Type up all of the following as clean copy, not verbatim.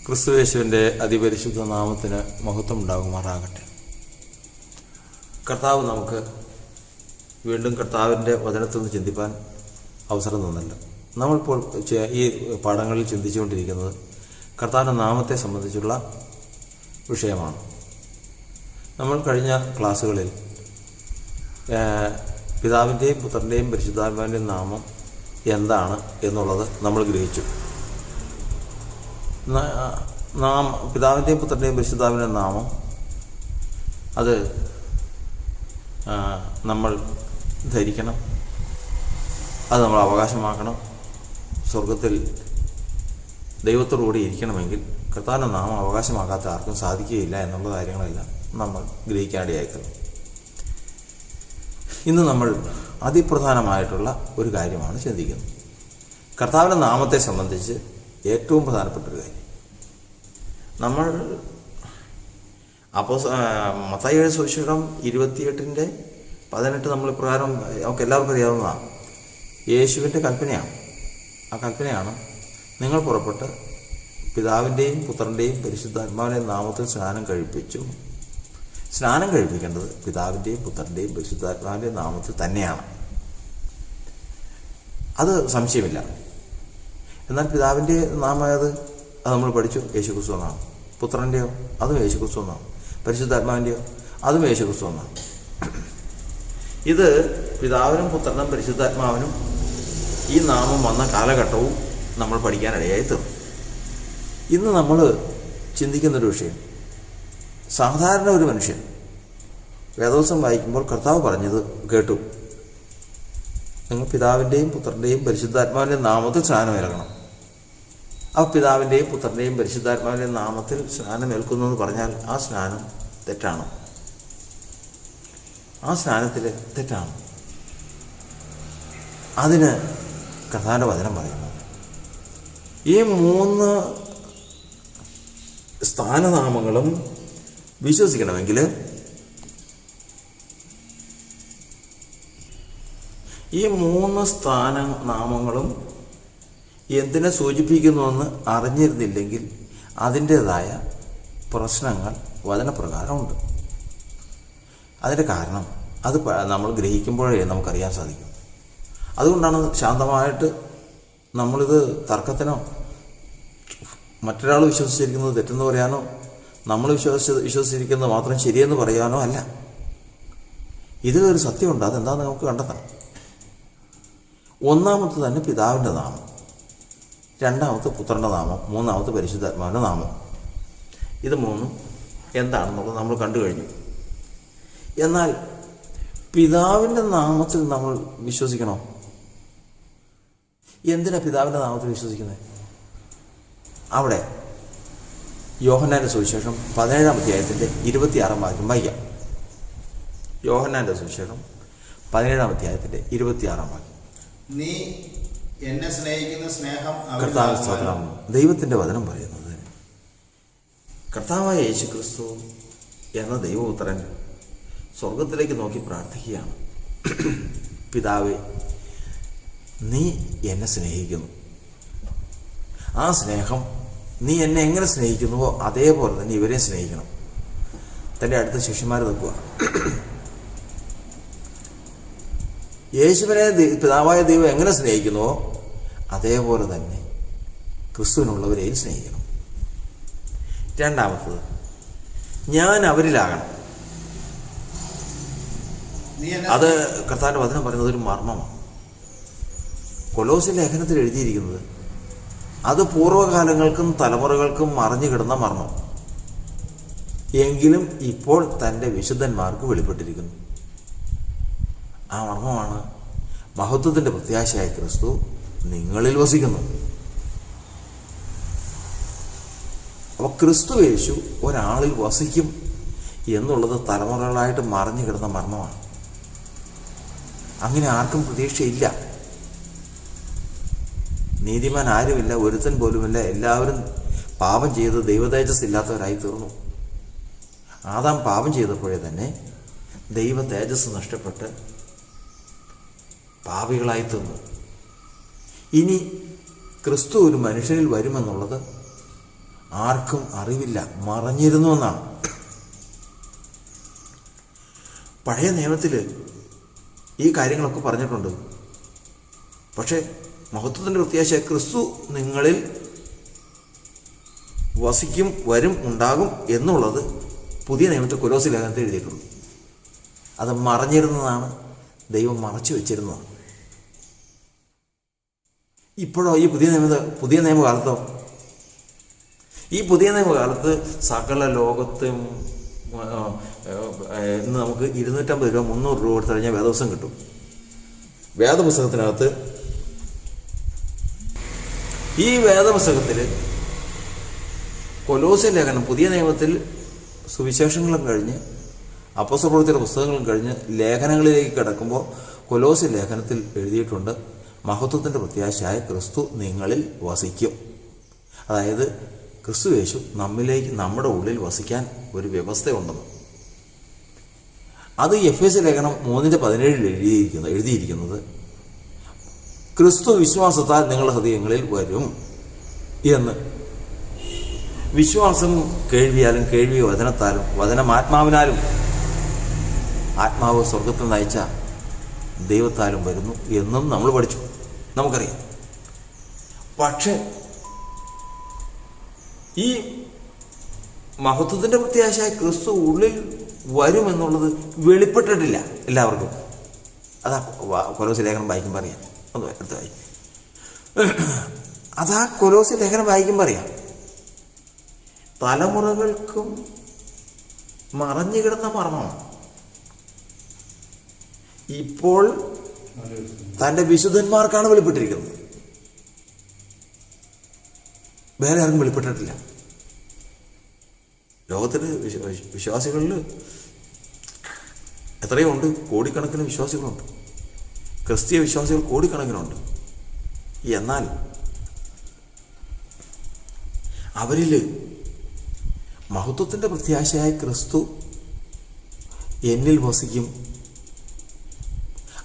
ക്രിസ്തുയേശുവിൻ്റെ അതിപരിശുദ്ധ നാമത്തിന് മഹത്വം ഉണ്ടാകുമാറാകട്ടെ. കർത്താവ് നമുക്ക് വീണ്ടും കർത്താവിൻ്റെ വചനത്തിൽ നിന്ന് ചിന്തിപ്പാൻ അവസരം തന്നല്ലോ. നമ്മളിപ്പോൾ ഈ പാഠങ്ങളിൽ ചിന്തിച്ചുകൊണ്ടിരിക്കുന്നത് കർത്താവിൻ്റെ നാമത്തെ സംബന്ധിച്ചുള്ള വിഷയമാണ്. നമ്മൾ കഴിഞ്ഞ ക്ലാസ്സുകളിൽ പിതാവിൻ്റെയും പുത്രൻ്റെയും പരിശുദ്ധാത്മാവിൻ്റെയും നാമം എന്താണ് എന്നുള്ളത് നമ്മൾ ഗ്രഹിച്ചു. പിതാവിൻ്റെയും പുത്രൻ്റെയും പരിശുദ്ധാത്മാവിൻ്റെയും നാമം അത് നമ്മൾ ധരിക്കണം, അത് നമ്മൾ അവകാശമാക്കണം. സ്വർഗത്തിൽ ദൈവത്തോടുകൂടി ഇരിക്കണമെങ്കിൽ കർത്താവിൻ്റെ നാമം അവകാശമാക്കാത്ത ആർക്കും സാധിക്കുകയില്ല എന്നുള്ള കാര്യങ്ങളെല്ലാം നമ്മൾ ഗ്രഹിക്കാനിടയായിക്കുന്നു. ഇന്ന് നമ്മൾ അതിപ്രധാനമായിട്ടുള്ള ഒരു കാര്യമാണ് ചിന്തിക്കുന്നത്. കർത്താവിൻ്റെ നാമത്തെ സംബന്ധിച്ച് ഏറ്റവും പ്രധാനപ്പെട്ട ഒരു കാര്യം, നമ്മൾ മത്തായിയുടെ സുവിശേഷം 28:18 നമ്മൾ പ്രകാരം നമുക്ക് എല്ലാവർക്കും അറിയാവുന്നതാണ്. യേശുവിൻ്റെ കൽപ്പനയാണ്. ആ കൽപ്പനയാണ്, നിങ്ങൾ പുറപ്പെട്ട് പിതാവിൻ്റെയും പുത്രൻ്റെയും പരിശുദ്ധാത്മാവിൻ്റെയും നാമത്തിൽ സ്നാനം കഴിപ്പിച്ചു. സ്നാനം കഴിപ്പിക്കേണ്ടത് പിതാവിൻ്റെയും പുത്രൻ്റെയും പരിശുദ്ധാത്മാവിൻ്റെയും നാമത്തിൽ തന്നെയാണ്, അത് സംശയമില്ല. എന്നാൽ പിതാവിൻ്റെ നാമം അത് നമ്മൾ പഠിച്ചു, യേശുക്രിസ്തു എന്നാണ്. പുത്രൻ്റെയോ അതും യേശുക്രിസ്തു എന്നാണ്. പരിശുദ്ധാത്മാവിൻ്റെയോ അതും യേശുക്രിസ്തു എന്നാണ്. ഇത് പിതാവിനും പുത്രനും പരിശുദ്ധാത്മാവിനും ഈ നാമം വന്ന കാലഘട്ടവും നമ്മൾ പഠിക്കാനിടയായി തീർന്നു. ഇന്ന് നമ്മൾ ചിന്തിക്കുന്നൊരു വിഷയം, സാധാരണ ഒരു മനുഷ്യൻ വേദവസം വായിക്കുമ്പോൾ കർത്താവ് പറഞ്ഞത് കേട്ടു, നിങ്ങൾ പിതാവിൻ്റെയും പുത്രൻ്റെയും പരിശുദ്ധാത്മാവിൻ്റെയും നാമത്തിൽ സ്നാനമേൽക്കണം. ആ പിതാവിൻ്റെയും പുത്രൻ്റെയും പരിശുദ്ധാത്മാവിൻ്റെയും നാമത്തിൽ സ്നാനമേൽക്കുന്നു എന്ന് പറഞ്ഞാൽ ആ സ്നാനം തെറ്റാണ്. ആ സ്നാനത്തിൽ തെറ്റാണ്. അതിന് കർത്താവിൻ്റെ വചനം പറയുന്നു, ഈ 3 സ്ഥാനനാമങ്ങളും വിശ്വസിക്കണമെങ്കിൽ ഈ 3 സ്ഥാനനാമങ്ങളും എന്തിനെ സൂചിപ്പിക്കുന്നുവെന്ന് അറിഞ്ഞിരുന്നില്ലെങ്കിൽ അതിൻ്റേതായ പ്രശ്നങ്ങൾ വചനപ്രകാരമുണ്ട്. അതിൻ്റെ കാരണം അത് നമ്മൾ ഗ്രഹിക്കുമ്പോഴേ നമുക്കറിയാൻ സാധിക്കും. അതുകൊണ്ടാണ് ശാന്തമായിട്ട് നമ്മളിത് തർക്കത്തിനോ മറ്റൊരാൾ വിശ്വസിച്ചിരിക്കുന്നത് തെറ്റെന്ന് പറയാനോ നമ്മൾ വിശ്വസിച്ചിരിക്കുന്നത് മാത്രം ശരിയെന്ന് പറയാനോ അല്ല. ഇത് ഒരു സത്യമുണ്ട്, അതെന്താണെന്ന് നമുക്ക് കണ്ടെത്തണം. ഒന്നാമത്തെ തന്നെ പിതാവിൻ്റെ നാമം, രണ്ടാമത്തെ പുത്രൻ്റെ നാമം, മൂന്നാമത്തെ പരിശുദ്ധാത്മാവിൻ്റെ നാമം. ഇത് 3 എന്താണെന്നുള്ളത് നമ്മൾ കണ്ടു കഴിഞ്ഞു. എന്നാൽ പിതാവിൻ്റെ നാമത്തിൽ നമ്മൾ വിശ്വസിക്കണോ? എന്തിനാ പിതാവിൻ്റെ നാമത്തിൽ വിശ്വസിക്കുന്നത്? അവിടെ യോഹന്നാൻ്റെ സുവിശേഷം 17-ാം അധ്യായത്തിൻ്റെ 26-ാം വാക്യം വായിക്കാം. യോഹന്നാൻ്റെ സുവിശേഷം 17-ാം അധ്യായത്തിൻ്റെ 26-ാം വാക്യം. നീ എന്നെ സ്നേഹിക്കുന്ന സ്നേഹം കർത്താവ് സ്തോത്രം. ദൈവത്തിൻ്റെ വചനം പറയുന്നത്, കർത്താവായ യേശുക്രിസ്തു എന്ന ദൈവപുത്രൻ സ്വർഗത്തിലേക്ക് നോക്കി പ്രാർത്ഥിക്കുകയാണ്, പിതാവേ, നീ എന്നെ സ്നേഹിക്കുന്നു. ആ സ്നേഹം നീ എന്നെ എങ്ങനെ സ്നേഹിക്കുന്നുവോ അതേപോലെ തന്നെ ഇവരെ സ്നേഹിക്കണം. തൻ്റെ അടുത്ത ശിഷ്യന്മാരെ നോക്കുക. യേശുവിനെ പിതാവായ ദൈവം എങ്ങനെ സ്നേഹിക്കുന്നുവോ അതേപോലെ തന്നെ ക്രിസ്തുവിനുള്ളവരെയും സ്നേഹിക്കണം. രണ്ടാമത്തത്, ഞാൻ അവരിലാകണം. അത് കർത്താവിൻ്റെ വചനം പറയുന്നത് ഒരു മർമ്മമാണ്. കൊലോസ്യ ലേഖനത്തിൽ എഴുതിയിരിക്കുന്നത് അത് പൂർവ്വകാലങ്ങൾക്കും തലമുറകൾക്കും മറഞ്ഞു കിടന്ന മർമ്മം, എങ്കിലും ഇപ്പോൾ തൻ്റെ വിശുദ്ധന്മാർക്ക് വെളിപ്പെട്ടിരിക്കുന്നു. ആ മർമ്മമാണ് മഹത്വത്തിൻ്റെ പ്രത്യാശയായ ക്രിസ്തു നിങ്ങളിൽ വസിക്കുന്നു. അപ്പോൾ ക്രിസ്തു യേശു ഒരാളിൽ വസിക്കും എന്നുള്ളത് തലമുറകളായിട്ട് മറഞ്ഞു കിടന്ന മർമ്മമാണ്. അങ്ങനെ ആർക്കും പ്രതീക്ഷയില്ല. നീതിമാൻ ആരുമില്ല, ഒരുത്തൻ പോലുമില്ല. എല്ലാവരും പാപം ചെയ്ത് ദൈവതേജസ് ഇല്ലാത്തവരായി തീർന്നു. ആദാം പാപം ചെയ്തപ്പോഴേ തന്നെ ദൈവ തേജസ് നഷ്ടപ്പെട്ട് പാപികളായി തീർന്നു. ഇനി ക്രിസ്തു ഒരു മനുഷ്യനിൽ വരുമെന്നുള്ളത് ആർക്കും അറിവില്ല, മറഞ്ഞിരുന്നു എന്നാണ്. പഴയ നിയമത്തിൽ ഈ കാര്യങ്ങളൊക്കെ പറഞ്ഞിട്ടുണ്ട്. പക്ഷേ മഹത്വത്തിൻ്റെ പ്രത്യാശ ക്രിസ്തു നിങ്ങളിൽ വസിക്കും, വരും, ഉണ്ടാകും എന്നുള്ളത് പുതിയ നിയമത്തിൽ കൊലോസ്യ ലേഖനത്തിൽ എഴുതിയിട്ടുണ്ട്. അത് മറഞ്ഞിരുന്നതാണ്, ദൈവം മറച്ചു വെച്ചിരുന്നതാണ്. ഇപ്പോഴോ ഈ പുതിയ നിയമകാലത്തോ, ഈ പുതിയ നിയമകാലത്ത് സകല ലോകത്തും ഇന്ന് നമുക്ക് 250 രൂപ 300 രൂപ കൊടുത്തു കഴിഞ്ഞാൽ വേദപുസ്തകം കിട്ടും. വേദപുസ്തകത്തിനകത്ത് ഈ വേദപുസ്തകത്തിൽ കൊലോസ്യ ലേഖനം പുതിയ നിയമത്തിൽ സുവിശേഷങ്ങളും കഴിഞ്ഞ് അപ്പോസ്തലപ്രവൃത്തിയുടെ പുസ്തകങ്ങളും കഴിഞ്ഞ് ലേഖനങ്ങളിലേക്ക് കിടക്കുമ്പോൾ കൊലോസ്യ ലേഖനത്തിൽ എഴുതിയിട്ടുണ്ട്, മഹത്വത്തിൻ്റെ പ്രത്യാശയായ ക്രിസ്തു നിങ്ങളിൽ വസിക്കും. അതായത് ക്രിസ്തു യേശു നമ്മുടെ ഉള്ളിൽ വസിക്കാൻ ഒരു വ്യവസ്ഥയുണ്ടെന്ന്. അത് എഫേസ്യ ലേഖനം 3:17 എഴുതിയിരിക്കുന്നത് ക്രിസ്തു വിശ്വാസത്താൽ നിങ്ങളുടെ ഹൃദയങ്ങളിൽ വരും എന്ന്. വിശ്വാസം കേൾവിയാലും, കേൾവി വചനത്താലും, വചനം ആത്മാവിനാലും, ആത്മാവ് സ്വർഗത്തിൽ നയിച്ച ദൈവത്താലും വരുന്നു എന്നും നമ്മൾ പഠിച്ചു, നമുക്കറിയാം. പക്ഷേ ഈ മഹത്വത്തിൻ്റെ പ്രത്യാശയായ ക്രിസ്തു ഉള്ളിൽ വരുമെന്നുള്ളത് വെളിപ്പെട്ടിട്ടില്ല എല്ലാവർക്കും. അതാ കൊലോസ്യ ലേഖനം വായിക്കുമ്പോൾ അറിയാം. ഒന്ന് എടുത്ത് വായി. അതാ കൊലോസ്യ ലേഖനം വായിക്കുമ്പോൾ അറിയാം. തലമുറകൾക്കും മറഞ്ഞു കിടന്ന മർമ്മമാണ് ഇപ്പോൾ തൻ്റെ വിശുദ്ധന്മാർക്കാണ് വെളിപ്പെട്ടിരിക്കുന്നത്. വേറെ ആർക്കും വെളിപ്പെട്ടിട്ടില്ല. ലോകത്തിൽ വിശ്വാസികളിൽ എത്രയോ ഉണ്ട്, കോടിക്കണക്കിന് വിശ്വാസികളുണ്ട്, ക്രിസ്തീയ വിശ്വാസികൾ കോടിക്കണക്കിനുണ്ട്. എന്നാൽ അവരിൽ മഹത്വത്തിൻ്റെ പ്രത്യാശയായ ക്രിസ്തു എന്നിൽ വസിക്കും,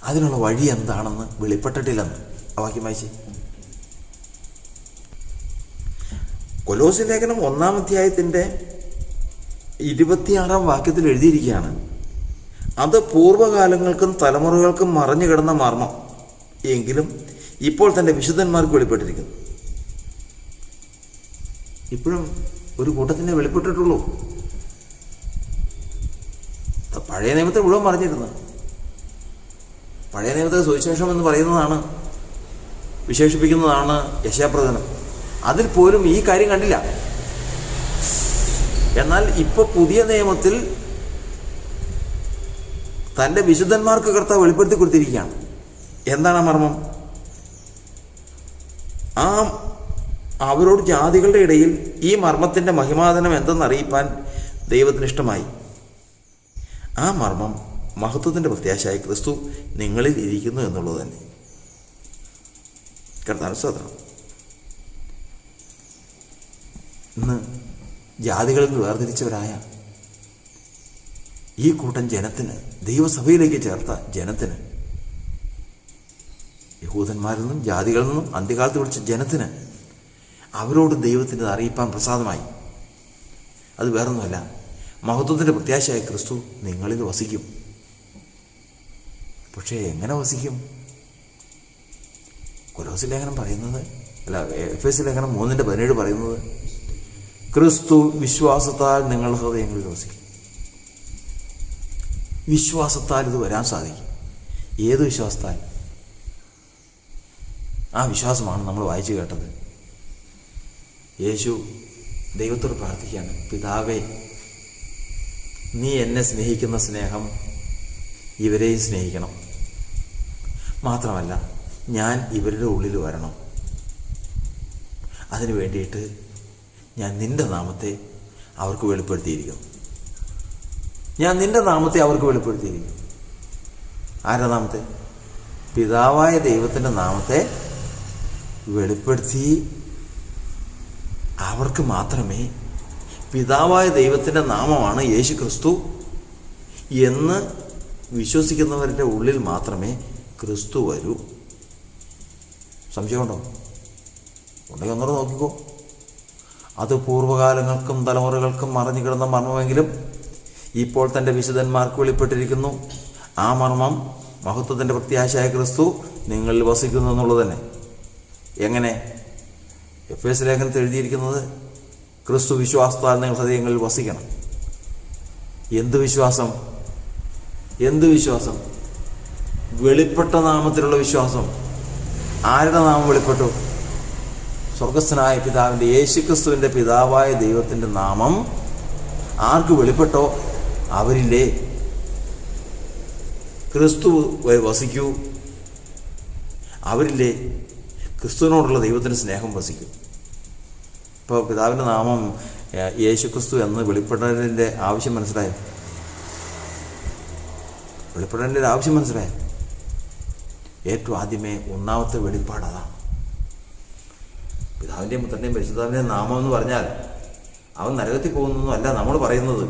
അതിനുള്ള വഴി എന്താണെന്ന് വെളിപ്പെട്ടിട്ടില്ലെന്ന് ആ വാക്യം വായിച്ചേ. കൊലോസ്യ ലേഖനം 1-ാം അധ്യായത്തിൻ്റെ 26-ാം വാക്യത്തിൽ എഴുതിയിരിക്കുകയാണ്, അത് പൂർവ്വകാലങ്ങൾക്കും തലമുറകൾക്കും മറഞ്ഞു കിടന്ന മർമ്മം എങ്കിലും ഇപ്പോൾ തൻ്റെ വിശുദ്ധന്മാർക്ക് വെളിപ്പെട്ടിരിക്കുന്നു. ഇപ്പോഴും ഒരു കൂട്ടത്തിനെ വെളിപ്പെട്ടിട്ടുള്ളൂ. പഴയ നിയമത്തെ മുഴുവൻ മറിഞ്ഞിരുന്നത്. പഴയ നിയമത്തെ സുവിശേഷം എന്ന് പറയുന്നതാണ്, വിശേഷിപ്പിക്കുന്നതാണ് യെശയ്യാപ്രവചനം. അതിൽ പോലും ഈ കാര്യം കണ്ടില്ല. എന്നാൽ ഇപ്പോൾ പുതിയ നിയമത്തിൽ തൻ്റെ വിശുദ്ധന്മാർക്ക് കർത്താവ് വെളിപ്പെടുത്തി കൊടുത്തിരിക്കുകയാണ്. എന്താണ് ആ മർമ്മം? അവരോട് ജാതികളുടെ ഇടയിൽ ഈ മർമ്മത്തിൻ്റെ മഹിമാധനം എന്തെന്നറിയിപ്പാൻ ദൈവത്തിന് ഇഷ്ടമായി. ആ മർമ്മം മഹത്വത്തിൻ്റെ പ്രത്യാശയായ ക്രിസ്തു നിങ്ങളിൽ ഇരിക്കുന്നു എന്നുള്ളത് തന്നെ. കർത്താവിന് സ്തോത്രം. ഇന്ന് ജാതികളിൽ നിന്ന് വേർതിരിച്ചവരായ ഈ കൂട്ടം ജനത്തിന്, ദൈവസഭയിലേക്ക് ചേർത്ത ജനത്തിന്, യഹൂദന്മാരിൽ നിന്നും ജാതികളിൽ നിന്നും അന്ത്യകാലത്ത് വിളിച്ച ജനത്തിന് അവരോട് ദൈവത്തിൻ്റെ അറിയിപ്പാൻ പ്രസാദമായി. അത് വേറൊന്നുമല്ല, മഹത്വത്തിൻ്റെ പ്രത്യാശയായ ക്രിസ്തു നിങ്ങളിൽ വസിക്കും. പക്ഷേ എങ്ങനെ വസിക്കും? കൊലോസ്യ ലേഖനം പറയുന്നത്, എഫേസ്യ ലേഖനം 3:17 പറയുന്നത്, ക്രിസ്തു വിശ്വാസത്താൽ നിങ്ങളുടെ ഹൃദയങ്ങളിൽ വസിക്കും. വിശ്വാസത്താൽ ഇത് വരാൻ സാധിക്കും. ഏത് വിശ്വാസത്താൽ? ആ വിശ്വാസമാണ് നമ്മൾ വായിച്ചു കേട്ടത്. യേശു ദൈവത്തോട് പ്രാർത്ഥിക്കുകയാണ്, പിതാവേ, നീ എന്നെ സ്നേഹിക്കുന്ന സ്നേഹം ഇവരെയും സ്നേഹിക്കണം. മാത്രമല്ല ഞാൻ ഇവരുടെ ഉള്ളിൽ വരണം. അതിനു വേണ്ടിയിട്ട് ഞാൻ നിൻ്റെ നാമത്തെ അവർക്ക് വെളിപ്പെടുത്തിയിരിക്കുന്നു. ഞാൻ നിൻ്റെ നാമത്തെ അവർക്ക് വെളിപ്പെടുത്തിയിരിക്കുന്നു. ആരുടെ നാമത്തെ? പിതാവായ ദൈവത്തിൻ്റെ നാമത്തെ വെളിപ്പെടുത്തി അവർക്ക് മാത്രമേ, പിതാവായ ദൈവത്തിൻ്റെ നാമമാണ് യേശു ക്രിസ്തു എന്ന് വിശ്വസിക്കുന്നവരുടെ ഉള്ളിൽ മാത്രമേ ക്രിസ്തു വരൂ. സംശയമുണ്ടോ? ഉണ്ടെങ്കിൽ ഒന്നുകൂടെ നോക്കിക്കോ. അത് പൂർവ്വകാലങ്ങൾക്കും തലമുറകൾക്കും മറഞ്ഞു കിടന്ന മർമ്മമെങ്കിലും ഇപ്പോൾ തൻ്റെ വിശുദ്ധന്മാർക്ക് വെളിപ്പെട്ടിരിക്കുന്നു. ആ മർമ്മം മഹത്വത്തിൻ്റെ പ്രത്യാശയായ ക്രിസ്തു നിങ്ങളിൽ വസിക്കുന്നു എന്നുള്ളത് തന്നെ. എങ്ങനെ? എഫേസ്യ ലേഖനത്തിൽ എഴുതിയിരിക്കുന്നത് ക്രിസ്തു വിശ്വാസത്താൽ നിങ്ങൾ ഹൃദയങ്ങളിൽ വസിക്കണം. എന്ത് വിശ്വാസം? എന്ത് വിശ്വാസം? വെളിപ്പെട്ട നാമത്തിലുള്ള വിശ്വാസം. ആരുടെ നാമം വെളിപ്പെട്ടു? സ്വർഗസ്ഥനായ പിതാവിൻ്റെ, യേശുക്രിസ്തുവിൻ്റെ പിതാവായ ദൈവത്തിൻ്റെ നാമം ആർക്ക് വെളിപ്പെട്ടോ അവരില്ലേ ക്രിസ്തു വസിക്കൂ. അവരില്ലേ ക്രിസ്തുവിനോടുള്ള ദൈവത്തിൻ്റെ സ്നേഹം വസിക്കൂ. ഇപ്പോൾ പിതാവിൻ്റെ നാമം യേശുക്രിസ്തു എന്ന് വെളിപ്പെടേണ്ടതിൻ്റെ ആവശ്യം മനസ്സിലായോ? വെളിപ്പെടേണ്ടതിൻ്റെ ആവശ്യം മനസ്സിലായോ? ഏറ്റവും ആദ്യമേ ഒന്നാമത്തെ വെളിപ്പാട് അതാണ്. പിതാവിൻ്റെയും പുത്രൻ്റെയും പരിശുദ്ധാവിൻ്റെയും നാമം എന്ന് പറഞ്ഞാൽ അവൻ നരകത്തിൽ പോകുന്നൊന്നും അല്ല നമ്മൾ പറയുന്നത്.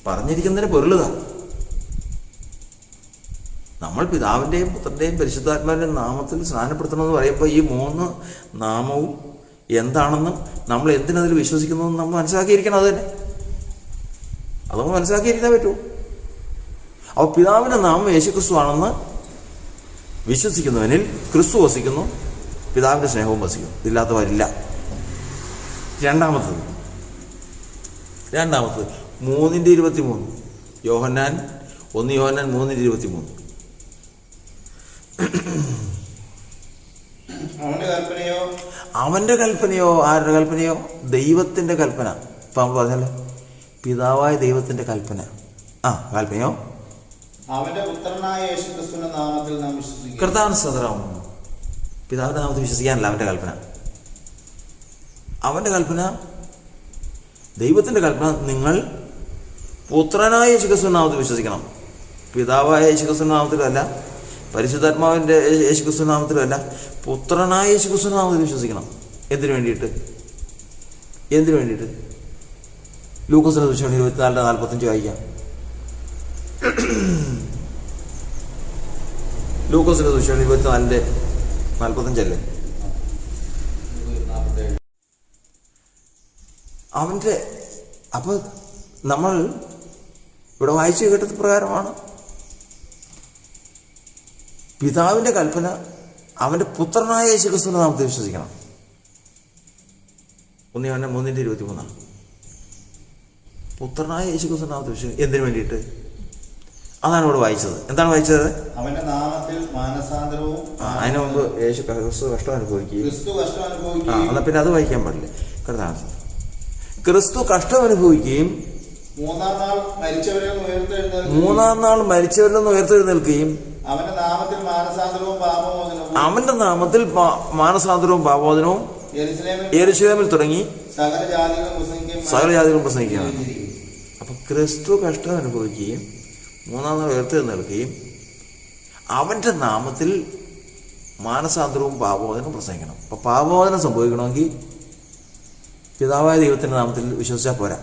പറഞ്ഞിരിക്കുന്നതിന് പൊരുളുക. നമ്മൾ പിതാവിൻ്റെയും പുത്രൻ്റെയും പരിശുദ്ധാത്മാവിൻ്റെയും നാമത്തിൽ സ്നാനപ്പെടുത്തണമെന്ന് പറയുമ്പോൾ ഈ 3 നാമവും എന്താണെന്നും നമ്മൾ എന്തിനതിൽ വിശ്വസിക്കുന്നതെന്ന് നമ്മൾ മനസ്സിലാക്കിയിരിക്കണം. അത് തന്നെ അത് നമ്മൾ മനസ്സിലാക്കിയിരിക്കാൻ പറ്റുമോ? അപ്പോൾ പിതാവിൻ്റെ നാമം യേശുക്രിസ്തു ആണെന്ന് വിശ്വസിക്കുന്നവനിൽ ക്രിസ്തു വസിക്കുന്നു, പിതാവിൻ്റെ സ്നേഹവും വസിക്കുന്നു. ഇതില്ലാത്തവരില്ല. രണ്ടാമത്തത് 3:23 യോഹന്നാൻ 1 യോഹന്നാൻ 3:23. അവൻ്റെ കൽപ്പനയോ ആരുടെ കൽപ്പനയോ? ദൈവത്തിൻ്റെ കൽപ്പന. ഇപ്പം നമ്മൾ പറഞ്ഞല്ലോ പിതാവായ ദൈവത്തിൻ്റെ കൽപ്പന. കൽപ്പനയോ അവന്റെ പുത്രനായ യേശുക്രിസ്തുവിന്റെ നാമത്തിൽ നാം വിശ്വസിക്കുന്നു. കർത്താവിന് സ്തോത്രം. പിതാവിൻ്റെ നാമത്തിൽ വിശ്വസിക്കാനല്ല അവൻ്റെ കൽപ്പന. അവൻ്റെ കൽപ്പന, ദൈവത്തിൻ്റെ കൽപ്പന, നിങ്ങൾ പുത്രനായ യേശുക്രിസ്തുവിന്റെ നാമത്തിൽ വിശ്വസിക്കണം. പിതാവായ യേശുക്രിസ്തുവിന്റെ നാമത്തിലല്ല, പരിശുദ്ധാത്മാവിൻ്റെ യേശുക്രിസ്തുവിന്റെ നാമത്തിലല്ല, പുത്രനായ യേശുക്രിസ്തുവിന്റെ നാമത്തിൽ വിശ്വസിക്കണം. എന്തിനു വേണ്ടിയിട്ട്? ലൂക്കോസിന്റെ സുവിശേഷം 24:45 വായിക്കാം. ലൂക്കോസിന്റെ സുവിശേഷം 24:45 അവൻ്റെ. അപ്പൊ നമ്മൾ ഇവിടെ വായിച്ചു കേട്ടത് പ്രകാരമാണ് പിതാവിൻ്റെ കൽപ്പന അവൻ്റെ പുത്രനായ യേശുക്രിസ്തുവിന്റെ നാമത്തിൽ വിശ്വസിക്കണം. 1 യോഹന്നാൻ 3:23 പുത്രനായ യേശുക്രിസ്തുവിന്റെ നാമത്തിൽ വിശ്വസിക്കണം. എന്തിനു വേണ്ടിയിട്ട്? അതാണ് ഇവിടെ വായിച്ചത്. എന്താണ് വായിച്ചത്? അവന്റെ നാമത്തിൽ മാനസാന്തരവും. അതിനു മുമ്പ് ക്രിസ്തു കഷ്ടം അനുഭവിക്കുകയും. എന്നാൽ പിന്നെ അത് വായിക്കാൻ പാടില്ല. ക്രിസ്തു കഷ്ടം അനുഭവിക്കുകയും 3-ാം നാൾ മരിച്ചവരിൽ നിന്ന് ഉയർത്തെഴുന്നേൽക്കുകയും അവന്റെ നാമത്തിൽ മാനസാന്തരവും പാപമോചനവും. അവന്റെ നാമത്തിൽ മാനസാന്തരവും പാപമോചനവും യെരൂശലേമിൽ തുടങ്ങി സകല ജാതികളും പ്രസംഗിക്കുകയാണ്. അപ്പൊ ക്രിസ്തു കഷ്ടം അനുഭവിക്കുകയും 3-ാം നാൾ ഉയർത്തെഴുന്നേൽക്കുകയും അവന്റെ നാമത്തിൽ മാനസാന്തരവും പാപമോചനവും പ്രസംഗിക്കണം. അപ്പൊ പാപമോചനം സംഭവിക്കണമെങ്കിൽ പിതാവായ ദൈവത്തിൻ്റെ നാമത്തിൽ വിശ്വസിച്ചാൽ പോരാ.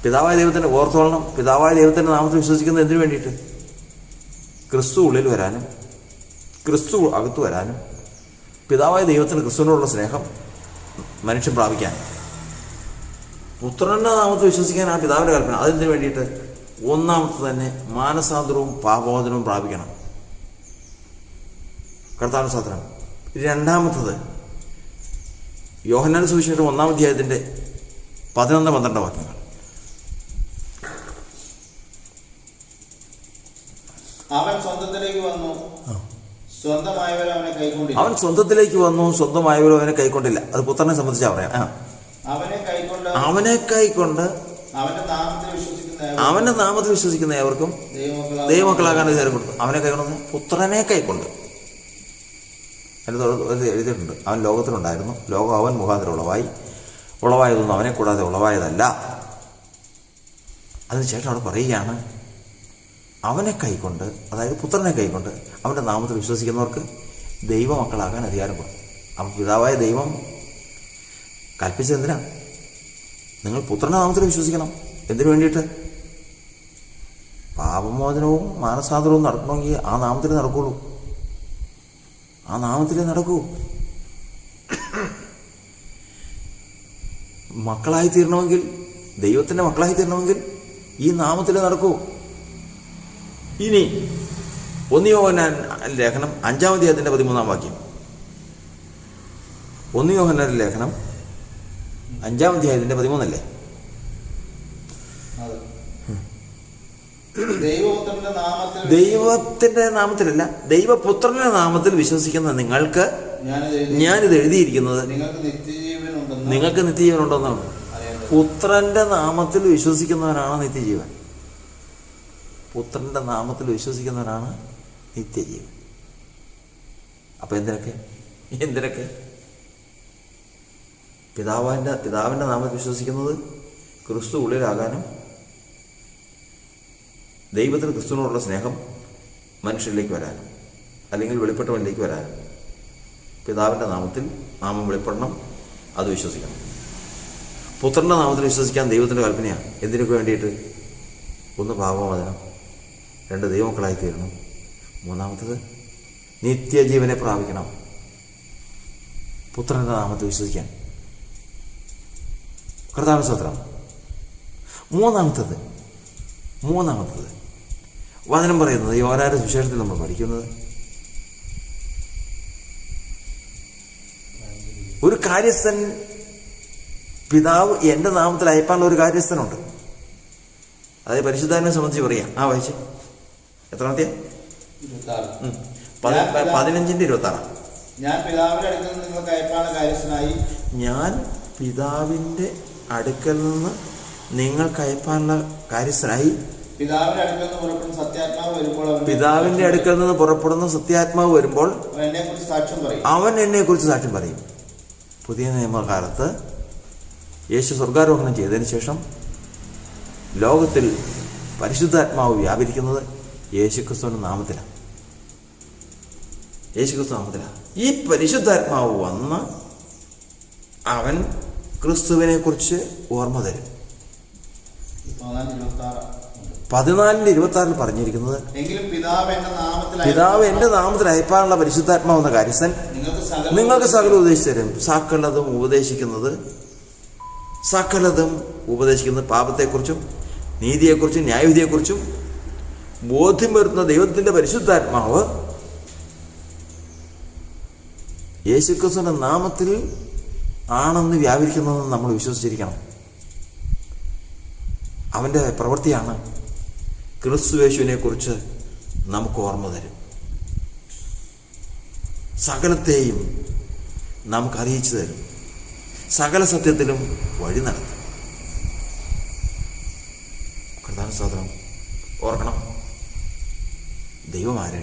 പിതാവായ ദൈവത്തിൻ്റെ ഓർത്തോളണം. പിതാവായ ദൈവത്തിൻ്റെ നാമത്തിൽ വിശ്വസിക്കുന്നത് എന്തിനു വേണ്ടിയിട്ട്? ക്രിസ്തു ഉള്ളിൽ വരാനും ക്രിസ്തു അകത്ത് വരാനും പിതാവായ ദൈവത്തിന് ക്രിസ്തുവിനോടുള്ള സ്നേഹം മനുഷ്യൻ പ്രാപിക്കാൻ. പുത്രൻ്റെ നാമത്തിൽ വിശ്വസിക്കാൻ ആ പിതാവിൻ്റെ കൽപ്പന. അതെന്തിനു വേണ്ടിയിട്ട്? ഒന്നാമത്തെ തന്നെ മാനസാന്തരവും പാപമോചനവും പ്രാപിക്കണം. കർത്താവിന് സ്തോത്രം. രണ്ടാമത്തത് യോഹന്നാൻ സുവിശേഷം 1-ാം അധ്യായത്തിൻ്റെ 11-12 വാക്യങ്ങൾ. അവൻ സ്വന്തത്തിലേക്ക് വന്നു, സ്വന്തമായവർ അവനെ കൈക്കൊണ്ടില്ല. അത് പുത്രനെ സംബന്ധിച്ചാ പറയാം. അവനെ കൈക്കൊണ്ട് അവന്റെ നാമത്തിൽ വിശ്വസിക്കുന്ന ഏവർക്കും ദൈവമക്കളാകാൻ അധികാരം കൊടുത്തു. അവനെ കൈക്കൊണ്ട് പുത്രനെ കൈക്കൊണ്ട്. അതിന് എഴുതിയിട്ടുണ്ട്, അവൻ ലോകത്തിലുണ്ടായിരുന്നു, ലോകം അവൻ മുഖാന്തരം ഉളവായതൊന്നും അവനെ കൂടാതെ ഉളവായതല്ല. അതിനുശേഷം അവിടെ പറയുകയാണ്, അവനെ കൈക്കൊണ്ട്, അതായത് പുത്രനെ കൈക്കൊണ്ട് അവൻ്റെ നാമത്തിൽ വിശ്വസിക്കുന്നവർക്ക് ദൈവമക്കളാകാൻ അധികാരം കൊടുക്കും. അപ്പം പിതാവായ ദൈവം കൽപ്പിച്ചതെന്തിനാ? നിങ്ങൾ പുത്രൻ്റെ നാമത്തിൽ വിശ്വസിക്കണം. എന്തിനു വേണ്ടിയിട്ട്? പാപമോചനവും മാനസാന്തരവും നടക്കണമെങ്കിൽ ആ നാമത്തിലേ നടക്കുകയുള്ളൂ. ആ നാമത്തിലേ നടക്കൂ. മക്കളായി തീരണമെങ്കിൽ, ദൈവത്തിൻ്റെ മക്കളായി തീരണമെങ്കിൽ ഈ നാമത്തിൽ നടക്കൂ. ഇനി 1 യോഹന്നാൻ ലേഖനം 5-ാം അധ്യായത്തിൻ്റെ 13-ാം വാക്യം. 1 യോഹന്നാൻ ലേഖനം 5-ാം അധ്യായത്തിൻ്റെ 13 ദൈവത്തിന്റെ നാമത്തിലല്ല, ദൈവപുത്രന്റെ നാമത്തിൽ വിശ്വസിക്കുന്ന നിങ്ങൾക്ക് ഞാനിത് എഴുതിയിരിക്കുന്നത് നിങ്ങൾക്ക് നിത്യജീവൻ ഉണ്ടെന്നാണ്. പുത്രന്റെ നാമത്തിൽ വിശ്വസിക്കുന്നവനാണ് നിത്യജീവൻ. പുത്രന്റെ നാമത്തിൽ വിശ്വസിക്കുന്നവനാണ് നിത്യജീവൻ. അപ്പൊ എന്തിനൊക്കെ പിതാവിന്റെ നാമത്തിൽ വിശ്വസിക്കുന്നത് ക്രിസ്തു ഉള്ളിലാകാനും ദൈവത്തിന് ക്രിസ്തുവിനോടുള്ള സ്നേഹം മനുഷ്യരിലേക്ക് വരാനും, അല്ലെങ്കിൽ വെളിപ്പെട്ടവനിലേക്ക് വരാനും പിതാവിൻ്റെ നാമത്തിൽ നാമം വെളിപ്പെടണം, അത് വിശ്വസിക്കണം. പുത്രൻ്റെ നാമത്തിൽ വിശ്വസിക്കാൻ ദൈവത്തിൻ്റെ കൽപ്പനയാണ്. എന്തിനൊക്കെ വേണ്ടിയിട്ട്? 1 പാപമോചനം, 2 ദൈവമക്കളായി തീരണം, 3 നിത്യജീവനെ പ്രാപിക്കണം. പുത്രൻ്റെ നാമത്തിൽ വിശ്വസിക്കാൻ കർത്താവിന് സ്തോത്രം. മൂന്നാമത്തത് വചനം പറയുന്നത്, യോഹന്നാന്റെ സുവിശേഷത്തിൽ നമ്മൾ പഠിക്കുന്നത്, ഒരു കാര്യസ്ഥൻ, പിതാവ് എൻ്റെ നാമത്തിൽ അയപ്പാനുള്ള ഒരു കാര്യസ്ഥനുണ്ട്. അതായത് പരിശുദ്ധാത്മാവിനെ സംബന്ധിച്ച് പറയാം. വായിച്ച് എത്രാമത്തെ? 15:26. ഞാൻ പിതാവിൻ്റെ അടുക്കൽ നിന്ന് നിങ്ങൾക്ക് അയപ്പാനുള്ള കാര്യസ്ഥനായി പിതാവിന്റെ അടുക്കൽ നിന്ന് പുറപ്പെടുന്ന സത്യാത്മാവ് വരുമ്പോൾ അവൻ എന്നെ കുറിച്ച് സാക്ഷ്യം പറയും. പുതിയ നിയമകാലത്ത് യേശു സ്വർഗാരോഹണം ചെയ്തതിന് ശേഷം ലോകത്തിൽ പരിശുദ്ധാത്മാവ് വ്യാപരിക്കുന്നത് യേശുക്രിസ്തുവിന്റെ നാമത്തിലാണ്. ഈ പരിശുദ്ധാത്മാവ് വന്ന് അവൻ ക്രിസ്തുവിനെ കുറിച്ച് ഓർമ്മ തരും. 14:26 പറഞ്ഞിരിക്കുന്നത്, പിതാവ് എന്റെ നാമത്തിൽ അയപ്പാനുള്ള പരിശുദ്ധാത്മാവ് എന്ന കാര്യസ്ഥൻ നിങ്ങൾക്ക് സകലം ഉപദേശിച്ചു തരും. സകലതും ഉപദേശിക്കുന്നത് പാപത്തെക്കുറിച്ചും നീതിയെക്കുറിച്ചും ന്യായവിധിയെക്കുറിച്ചും ബോധ്യം വരുത്തുന്ന ദൈവത്തിന്റെ പരിശുദ്ധാത്മാവ് യേശുക്രിസ്തുവിന്റെ നാമത്തിൽ ആണെന്ന് വ്യാപരിക്കുന്നതെന്ന് നമ്മൾ വിശ്വസിച്ചിരിക്കണം. അവന്റെ പ്രവൃത്തിയാണ് ക്രിസ്തുയേശുവിനെ കുറിച്ച് നമുക്ക് ഓർമ്മ തരും. സകലത്തെയും നമുക്ക് അറിയിച്ചു തരും. സകല സത്യത്തിലും വഴി നടത്തും. പ്രധാന സ്തോത്രം. ഓർക്കണം, ദൈവമാര്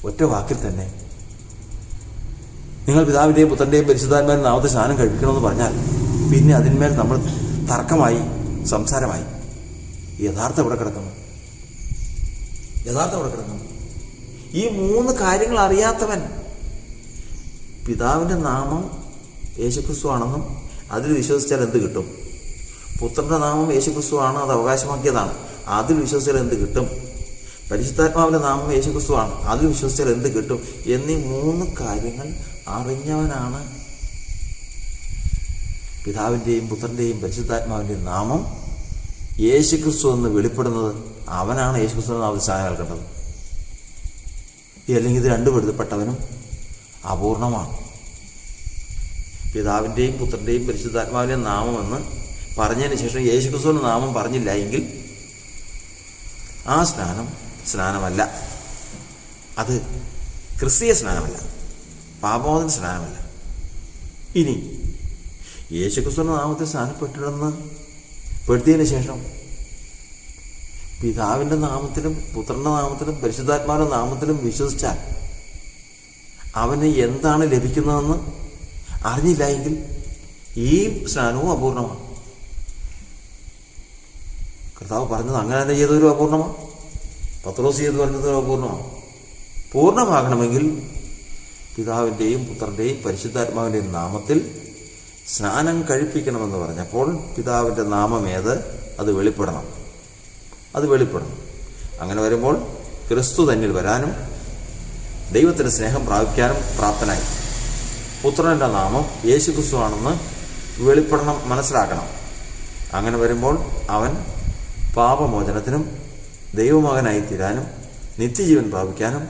ഒറ്റ വാക്കിൽ തന്നെ നിങ്ങൾ പിതാവിൻ്റെയും പുത്രൻ്റെയും പരിശുദ്ധാത്മാവിന്റെ നാമത്തിൽ സ്നാനം കഴിപ്പിക്കണമെന്ന് പറഞ്ഞാൽ പിന്നെ അതിന്മേൽ നമ്മൾ തർക്കമായി, സംസാരമായി. യഥാർത്ഥം ഇവിടെ കിടക്കുന്നു. ഈ 3 കാര്യങ്ങൾ അറിയാത്തവൻ പിതാവിൻ്റെ നാമം യേശുക്രിസ്തു ആണെന്നും അതിൽ വിശ്വസിച്ചാൽ എന്ത് കിട്ടും, പുത്രൻ്റെ നാമം യേശുക്രിസ്തു ആണ്, അത് അവകാശമാക്കിയതാണ്, അതിൽ വിശ്വസിച്ചാൽ എന്ത് കിട്ടും, പരിശുദ്ധാത്മാവിൻ്റെ നാമം യേശുക്രിസ്തു ആണ്, അതിൽ വിശ്വസിച്ചാൽ എന്ത് കിട്ടും എന്നീ 3 കാര്യങ്ങൾ അറിഞ്ഞവനാണ് പിതാവിൻ്റെയും പുത്രൻ്റെയും പരിശുദ്ധാത്മാവിൻ്റെയും നാമം യേശുക്രിസ്തു എന്ന് വെളിപ്പെടുന്നത്. അവനാണ് യേശുക്രിസ്തുവിന്റെ നാമത്തിൽ സ്നാനം നൽകേണ്ടത്. അല്ലെങ്കിൽ ഇത് 2 വെളിപ്പെട്ടവനും അപൂർണമാണ്. പിതാവിൻ്റെയും പുത്രൻ്റെയും പരിശുദ്ധാത്മാവിൻ്റെയും നാമമെന്ന് പറഞ്ഞതിന് ശേഷം യേശുക്രിസ്തുവിന്റെ നാമം പറഞ്ഞില്ല എങ്കിൽ ആ സ്നാനമല്ല. അത് ക്രിസ്തീയ സ്നാനമല്ല, പാപമോചന സ്നാനമല്ല. ഇനി യേശുക്രിസ്തുവിന്റെ നാമത്തിൽ പെടുത്തിയതിനു ശേഷം പിതാവിൻ്റെ നാമത്തിലും പുത്രൻ്റെ നാമത്തിലും പരിശുദ്ധാത്മാവിൻ്റെ നാമത്തിലും വിശ്വസിച്ചാൽ അവന് എന്താണ് ലഭിക്കുന്നതെന്ന് അറിഞ്ഞില്ല എങ്കിൽ ഈ സ്നാനവും അപൂർണമാണ്. കർത്താവ് പറഞ്ഞത് അങ്ങനെ തന്നെ ചെയ്തൊരു അപൂർണമാണ്. പത്രോസ് ചെയ്ത് പറഞ്ഞത് അപൂർണമാണ്. പൂർണ്ണമാകണമെങ്കിൽ പിതാവിൻ്റെയും പുത്രൻ്റെയും പരിശുദ്ധാത്മാവിൻ്റെയും നാമത്തിൽ സ്നാനം കഴിപ്പിക്കണമെന്ന് പറഞ്ഞപ്പോൾ പിതാവിൻ്റെ നാമം ഏത്, അത് വെളിപ്പെടണം. അങ്ങനെ വരുമ്പോൾ ക്രിസ്തു തന്നിൽ വരാനും ദൈവത്തിൻ്റെ സ്നേഹം പ്രാപിക്കാനും പ്രാപ്തനായി. പുത്രൻ്റെ നാമം യേശുക്രിസ്തു ആണെന്ന് വെളിപ്പെടണം, മനസ്സിലാക്കണം. അങ്ങനെ വരുമ്പോൾ അവൻ പാപമോചനത്തിനും ദൈവമകനായി തീരാനും നിത്യജീവൻ പ്രാപിക്കാനും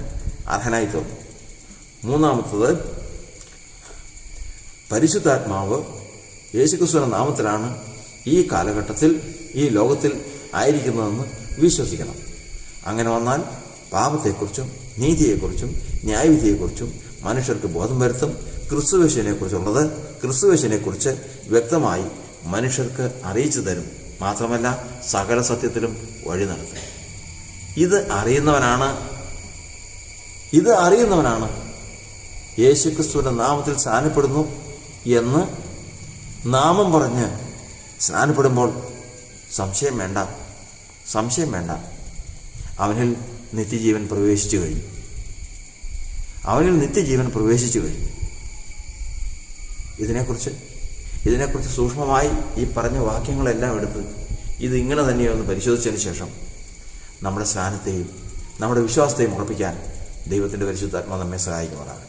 അർഹനായി തീർന്നു. മൂന്നാമത്തത്, പരിശുദ്ധാത്മാവ് യേശുക്രിസ്തുവിന്റെ നാമത്തിലാണ് ഈ കാലഘട്ടത്തിൽ ഈ ലോകത്തിൽ ആയിരിക്കുന്നതെന്ന് വിശ്വസിക്കണം. അങ്ങനെ വന്നാൽ പാപത്തെക്കുറിച്ചും നീതിയെക്കുറിച്ചും ന്യായവിധിയെക്കുറിച്ചും മനുഷ്യർക്ക് ബോധം വരുത്തും. ക്രിസ്തുവേശുവിനെക്കുറിച്ചുള്ളത് ക്രിസ്തുവേശുവിനെക്കുറിച്ച് വ്യക്തമായി മനുഷ്യർക്ക് അറിയിച്ചു തരും. മാത്രമല്ല സകല സത്യത്തിലും വഴി നടത്തും. ഇത് അറിയുന്നവനാണ് യേശുക്രിസ്തുവിന്റെ നാമത്തിൽ സ്നാനപ്പെടുന്നു എന്ന് നാമം പറഞ്ഞ് സ്നാനപ്പെടുമ്പോൾ സംശയം വേണ്ട, അവനിൽ നിത്യജീവൻ പ്രവേശിച്ചു കഴിഞ്ഞു. ഇതിനെക്കുറിച്ച് സൂക്ഷ്മമായി ഈ പറഞ്ഞ വാക്യങ്ങളെല്ലാം എടുത്ത് ഇതിങ്ങനെ തന്നെയൊന്ന് പരിശോധിച്ചതിന് ശേഷം നമ്മുടെ സ്നാനത്തെയും നമ്മുടെ വിശ്വാസത്തെയും ഉറപ്പിക്കാൻ ദൈവത്തിൻ്റെ പരിശുദ്ധാത്മാവ് നമ്മെ സഹായിക്കുമാറാകട്ടെ.